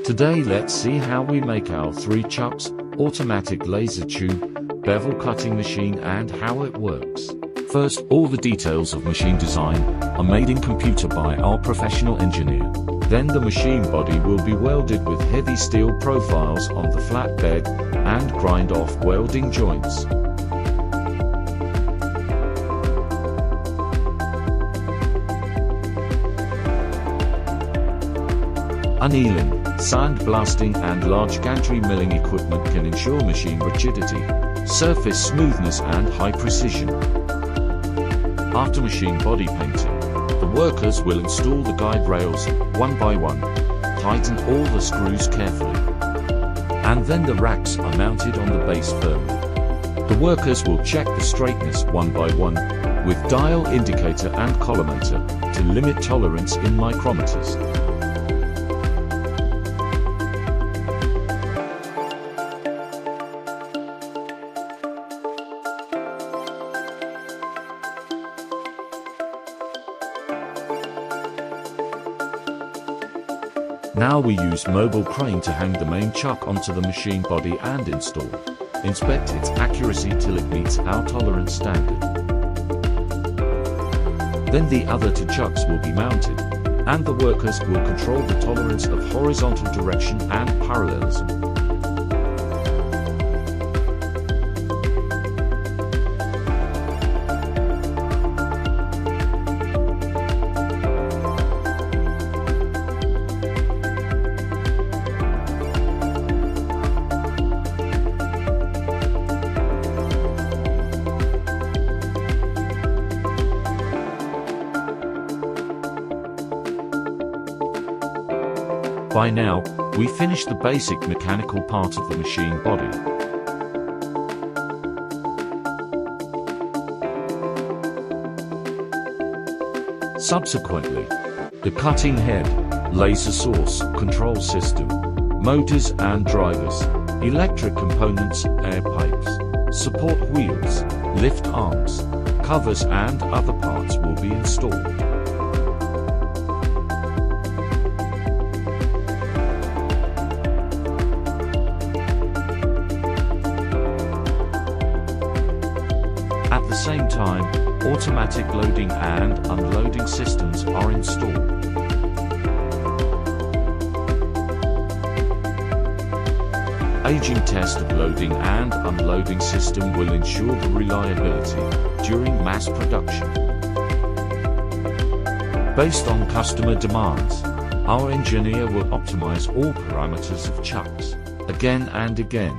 Today let's see how we make our 3 chucks, automatic laser tube, bevel cutting machine and how it works. First, all the details of machine design are made in computer by our professional engineer. Then the machine body will be welded with heavy steel profiles on the flatbed and grind off welding joints. Annealing, sandblasting and large gantry milling equipment can ensure machine rigidity, surface smoothness and high precision. After machine body painting, the workers will install the guide rails one by one, tighten all the screws carefully, and then the racks are mounted on the base firmly. The workers will check the straightness one by one with dial indicator and collimator to limit tolerance in micrometers. Now we use mobile crane to hang the main chuck onto the machine body and install. Inspect its accuracy till it meets our tolerance standard. Then the other 2 chucks will be mounted, and the workers will control the tolerance of horizontal direction and parallelism. By now, we finished the basic mechanical part of the machine body. Subsequently, the cutting head, laser source, control system, motors and drivers, electric components, air pipes, support wheels, lift arms, covers and other parts will be installed. At the same time, automatic loading and unloading systems are installed. Aging test of loading and unloading system will ensure the reliability during mass production. Based on customer demands, our engineer will optimize all parameters of chucks again and again.